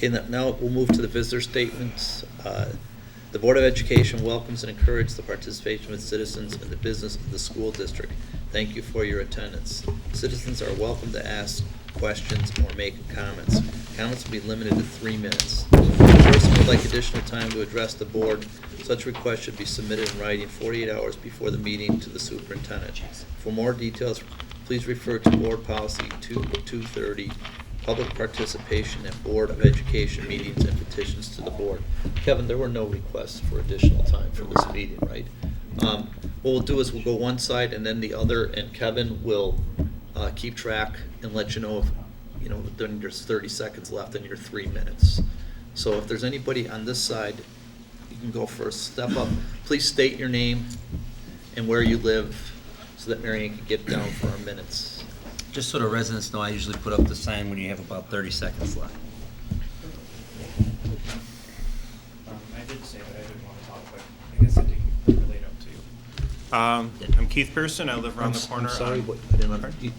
Okay, now we'll move to the visitor statements. The Board of Education welcomes and encourages the participation of citizens in the business of the school district. Thank you for your attendance. Citizens are welcome to ask questions or make comments. Comments will be limited to 3 minutes. If a person would like additional time to address the board, such request should be submitted in writing 48 hours before the meeting to the superintendent. For more details, please refer to Board Policy 230, Public Participation at Board of Education Meetings and Petitions to the Board. Kevin, there were no requests for additional time for this meeting, right? What we'll do is we'll go one side and then the other, and Kevin will keep track and let you know if, then there's 30 seconds left in your 3 minutes. So if there's anybody on this side, you can go first. Step up. Please state your name and where you live so that Marianne can get down for our minutes. Just so the residents know, I usually put up the sign when you have about 30 seconds left. I did say that I didn't want to talk, but I guess I didn't relate up to you. I'm Keith Pearson. I live around the corner. I'm sorry, I didn't understand.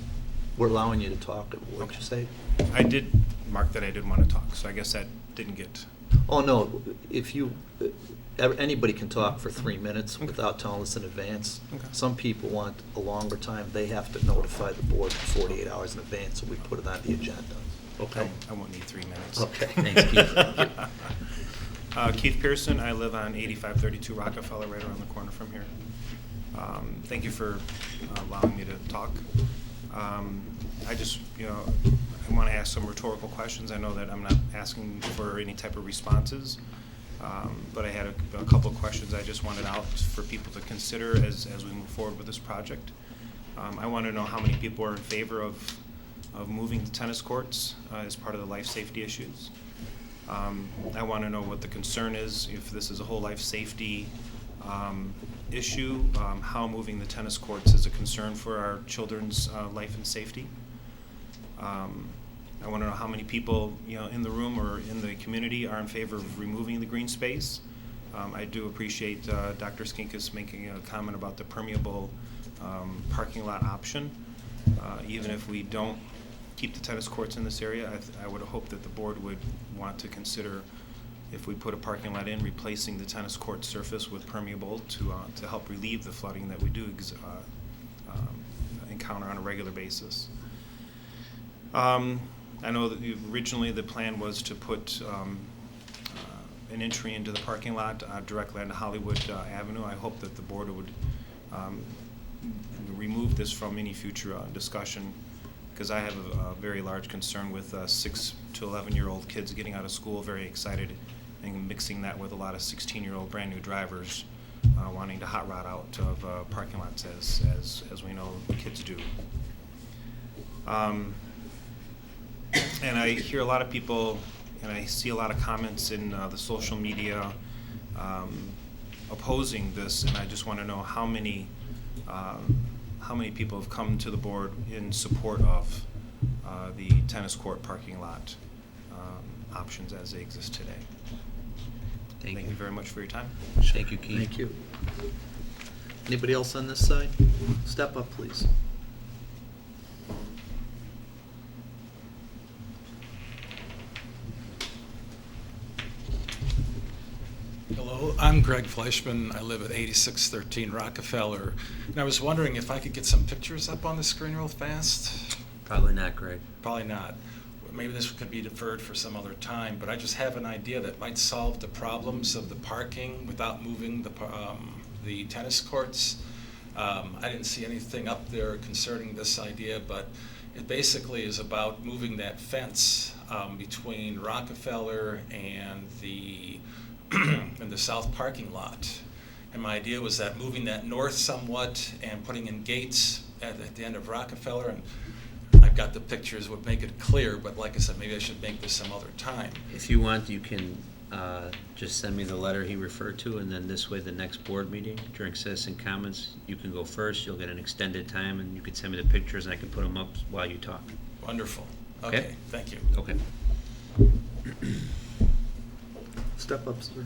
We're allowing you to talk. What did you say? I did mark that I didn't want to talk, so I guess that didn't get. Oh, no, if you, anybody can talk for 3 minutes without telling us in advance. Okay. Some people want a longer time. They have to notify the board 48 hours in advance, so we put it on the agenda. Okay? I won't need 3 minutes. Okay. Thanks, Keith. Keith Pearson. I live on 8532 Rockefeller, right around the corner from here. Thank you for allowing me to talk. I just, I want to ask some rhetorical questions. I know that I'm not asking for any type of responses, but I had a couple of questions I just wanted out for people to consider as we move forward with this project. I want to know how many people are in favor of moving the tennis courts as part of the life safety issues. I want to know what the concern is, if this is a whole life safety issue, how moving the tennis courts is a concern for our children's life and safety. I want to know how many people, in the room or in the community are in favor of removing the green space. I do appreciate Dr. Skinkus making a comment about the permeable parking lot option. Even if we don't keep the tennis courts in this area, I would hope that the board would want to consider, if we put a parking lot in, replacing the tennis court surface with permeable to help relieve the flooding that we do encounter on a regular basis. I know that originally the plan was to put an entry into the parking lot directly onto Hollywood Avenue. I hope that the board would remove this from any future discussion, because I have a very large concern with 6 to 11-year-old kids getting out of school very excited and mixing that with a lot of 16-year-old brand new drivers wanting to hot rod out of parking lots as we know kids do. And I hear a lot of people, and I see a lot of comments in the social media opposing this, and I just want to know how many people have come to the board in support of the tennis court parking lot options as they exist today. Thank you very much for your time. Thank you, Keith. Thank you. Anybody else on this side? Step up, please. Hello, I'm Greg Fleischman. I live at 8613 Rockefeller. And I was wondering if I could get some pictures up on the screen real fast. Probably not, Greg. Probably not. Maybe this could be deferred for some other time, but I just have an idea that might solve the problems of the parking without moving the tennis courts. I didn't see anything up there concerning this idea, but it basically is about moving that fence between Rockefeller and the south parking lot. And my idea was that moving that north somewhat and putting in gates at the end of Rockefeller, and I've got the pictures, would make it clear, but like I said, maybe I should make this some other time. If you want, you can just send me the letter he referred to, and then this way the next board meeting during citizen comments, you can go first, you'll get an extended time, and you can send me the pictures and I can put them up while you talk. Wonderful. Okay, thank you. Okay. Step up, sir.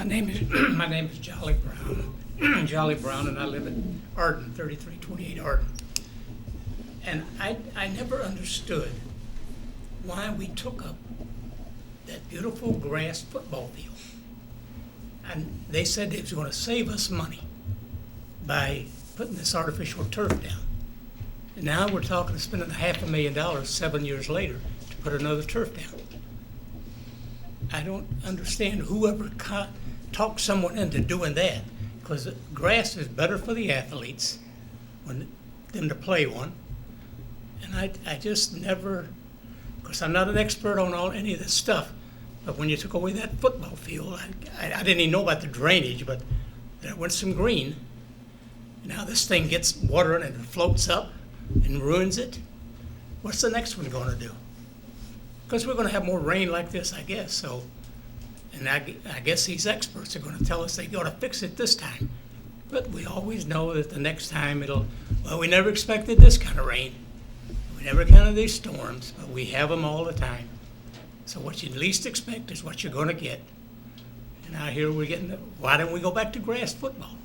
My name is Jolly Brown. Jolly Brown, and I live in Arden, 3328 Arden. And I never understood why we took up that beautiful grass football field. And they said it was going to save us money by putting this artificial turf down. And now we're talking of spending $500,000 7 years later to put another turf down. I don't understand whoever talked someone into doing that, because grass is better for the athletes than to play one. And I just never, because I'm not an expert on any of this stuff, but when you took away that football field, I didn't even know about the drainage, but there went some green. Now this thing gets water and it floats up and ruins it. What's the next one going to do? Because we're going to have more rain like this, I guess. So, and I guess these experts are going to tell us they got to fix it this time. But we always know that the next time we never expected this kind of rain. We never counted these storms, but we have them all the time. So what you least expect is what you're going to get. And now here we're getting, why don't we go back to grass football?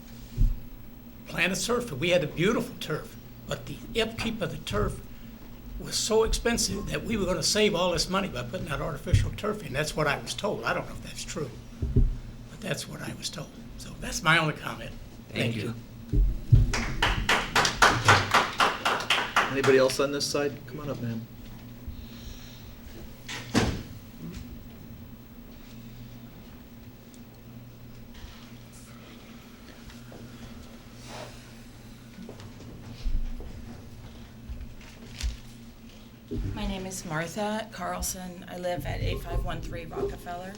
Plant a turf. We had a beautiful turf, but the upkeep of the turf was so expensive that we were going to save all this money by putting that artificial turf in. That's what I was told. I don't know if that's true, but that's what I was told. So that's my only comment. Thank you. Anybody else on this side? Come on up, ma'am. My name is Martha Carlson. I live at 8513 Rockefeller.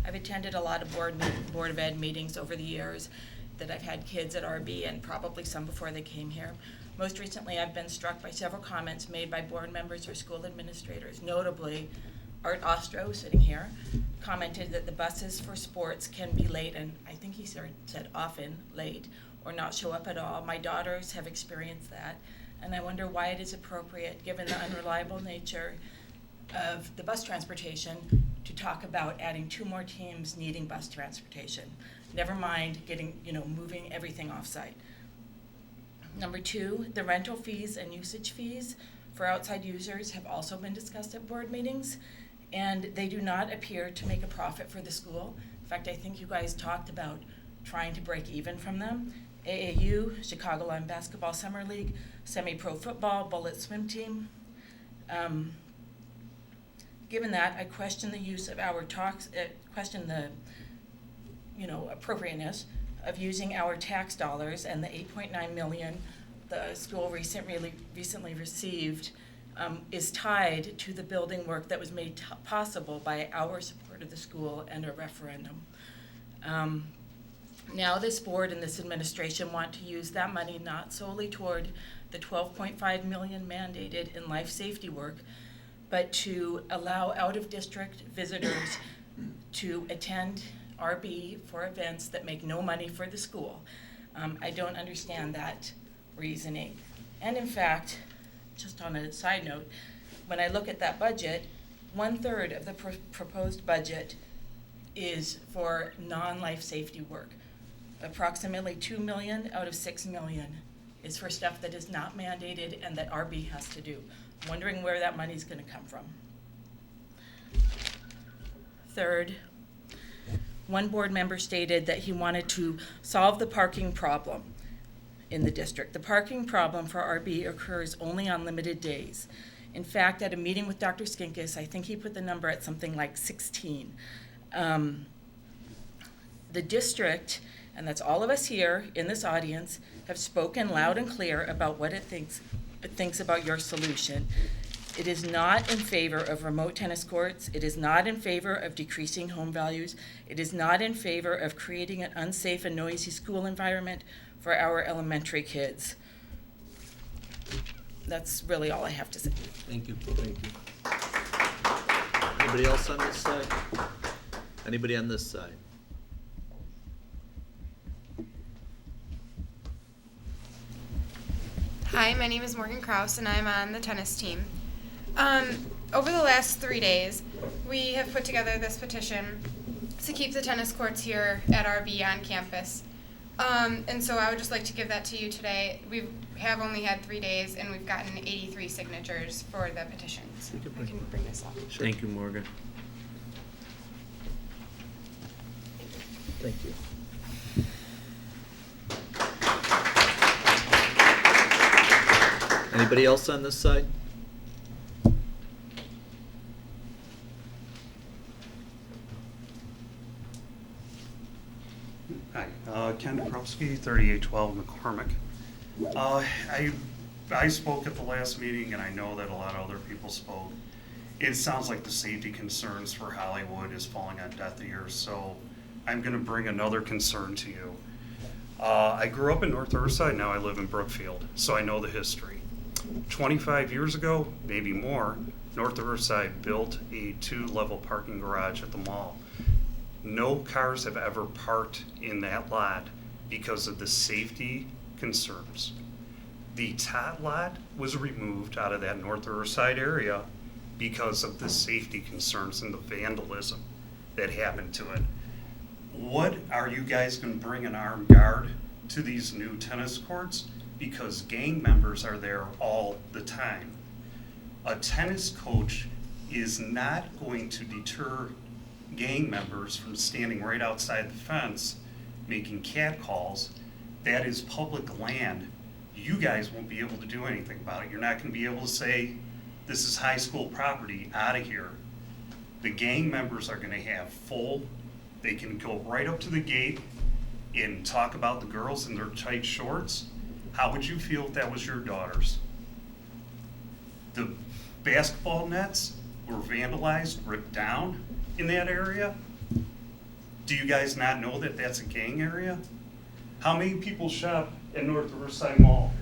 I've attended a lot of Board of Ed meetings over the years that I've had kids at RB, and probably some before they came here. Most recently, I've been struck by several comments made by board members or school administrators. Notably, Art Ostro, sitting here, commented that the buses for sports can be late, and I think he said often late, or not show up at all. My daughters have experienced that, and I wonder why it is appropriate, given the unreliable nature of the bus transportation, to talk about adding 2 more teams needing bus transportation. Never mind moving everything off-site. Number 2, the rental fees and usage fees for outside users have also been discussed at board meetings, and they do not appear to make a profit for the school. In fact, I think you guys talked about trying to break even from them. AAU, Chicagoland Basketball Summer League, Semi-Pro Football, Bullet Swim Team. Given that, I question the use of our question the appropriateness of using our tax dollars, and the $8.9 million the school recently received is tied to the building work that was made possible by our support of the school and a referendum. Now this board and this administration want to use that money not solely toward the $12.5 million mandated in life safety work, but to allow out-of-district visitors to attend RB for events that make no money for the school. I don't understand that reasoning. And in fact, just on a side note, when I look at that budget, 1/3 of the proposed budget is for non-life safety work. Approximately $2 million out of $6 million is for stuff that is not mandated and that RB has to do. I'm wondering where that money is going to come from. Third, one board member stated that he wanted to solve the parking problem in the district. The parking problem for RB occurs only on limited days. In fact, at a meeting with Dr. Skinkis, I think he put the number at something like 16. The district, and that's all of us here in this audience, have spoken loud and clear about what it thinks about your solution. It is not in favor of remote tennis courts. It is not in favor of decreasing home values. It is not in favor of creating an unsafe and noisy school environment for our elementary kids. That's really all I have to say. Thank you. Thank you. Anybody else on this side? Anybody on this side? Hi, my name is Morgan Krauss, and I'm on the tennis team. Over the last 3 days, we have put together this petition to keep the tennis courts here at RB on campus. And so I would just like to give that to you today. We have only had 3 days, and we've gotten 83 signatures for the petitions. I can bring this up. Thank you, Morgan. Thank you. Anybody else on this side? Hi, Ken Krauss, 3812 McCormick. I spoke at the last meeting, and I know that a lot of other people spoke. It sounds like the safety concerns for Hollywood is falling on deaf ears, so I'm going to bring another concern to you. I grew up in North Riverside, now I live in Brookfield, so I know the history. 25 years ago, maybe more, North Riverside built a 2-level parking garage at the mall. No cars have ever parked in that lot because of the safety concerns. The tot lot was removed out of that North Riverside area because of the safety concerns and the vandalism that happened to it. What are you guys going to bring an armed guard to these new tennis courts? Because gang members are there all the time. A tennis coach is not going to deter gang members from standing right outside the fence making catcalls. That is public land. You guys won't be able to do anything about it. You're not going to be able to say, this is high school property, out of here. The gang members are going to have full, they can go right up to the gate and talk about the girls in their tight shorts. How would you feel if that was your daughters? The basketball nets were vandalized, ripped down in that area. Do you guys not know that that's a gang area? How many people shop at North Riverside Mall?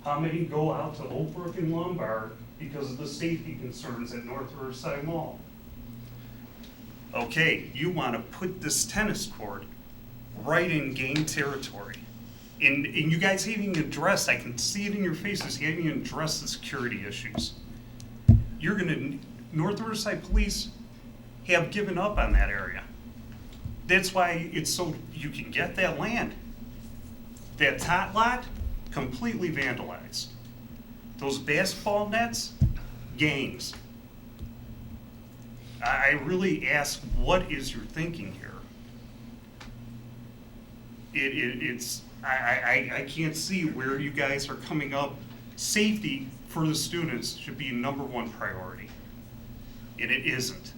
How many go out to Oak Brook and Lombard because of the safety concerns at North Riverside Mall? Okay, you want to put this tennis court right in gang territory. And you guys haven't even addressed, I can see it in your faces, you haven't even addressed the security issues. You're gonna, North Riverside Police have given up on that area. That's why it's so, you can get that land. That tot lot, completely vandalized. Those basketball nets, gangs. I really ask, what is your thinking here? I can't see where you guys are coming up. Safety for the students should be #1 priority, and it isn't.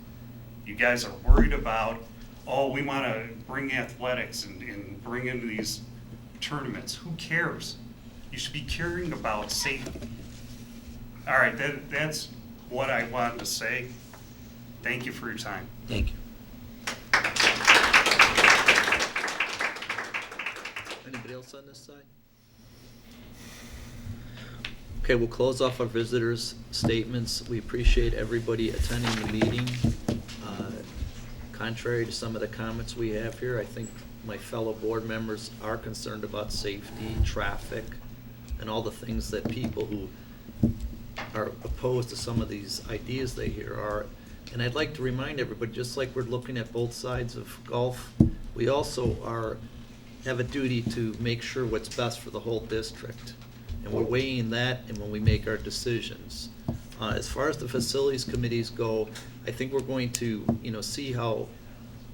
You guys are worried about, oh, we want to bring athletics and bring in these tournaments. Who cares? You should be caring about safety. All right, that's what I wanted to say. Thank you for your time. Thank you. Anybody else on this side? Okay, we'll close off our visitors' statements. We appreciate everybody attending the meeting. Contrary to some of the comments we have here, I think my fellow board members are concerned about safety, traffic, and all the things that people who are opposed to some of these ideas they hear are. And I'd like to remind everybody, just like we're looking at both sides of golf, we also have a duty to make sure what's best for the whole district. And we're weighing that and when we make our decisions. As far as the facilities committees go, I think we're going to, see how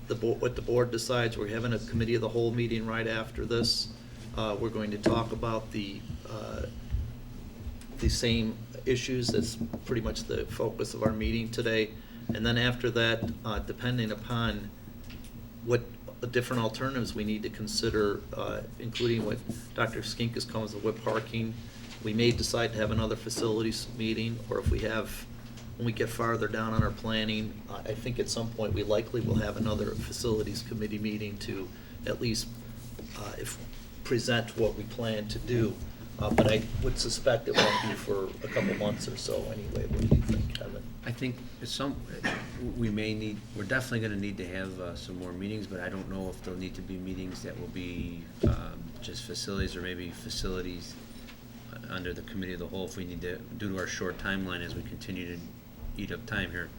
what the board decides. We're having a committee of the whole meeting right after this. We're going to talk about the same issues that's pretty much the focus of our meeting today. And then after that, depending upon what different alternatives we need to consider, including what Dr. Skinkus comes up with parking, we may decide to have another facilities meeting, or if when we get farther down on our planning, I think at some point we likely will have another facilities committee meeting to at least present what we plan to do. But I would suspect it won't be for a couple months or so anyway. What do you think, Kevin? I think we're definitely gonna need to have some more meetings, but I don't know if there'll need to be meetings that will be just facilities, or maybe facilities under the committee of the whole, if we need to, due to our short timeline as we continue to eat up time here.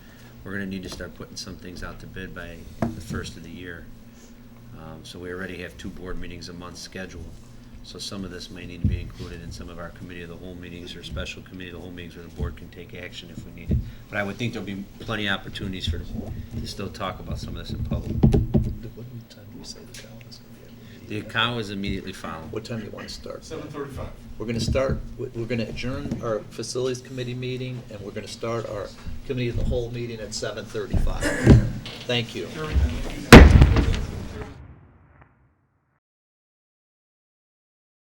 we're gonna need to start putting some things out to bid by the first of the year. So we already have 2 board meetings a month scheduled. So some of this may need to be included in some of our committee of the whole meetings or special committee of the whole meetings where the board can take action if we need it. But I would think there'll be plenty of opportunities to still talk about some of this in public. What time do we say the count is going to be? The account is immediately following. What time do you want to start? 7:35. We're going to start, we're going to adjourn our facilities committee meeting, and we're going to start our committee of the whole meeting at 7:35. Thank you.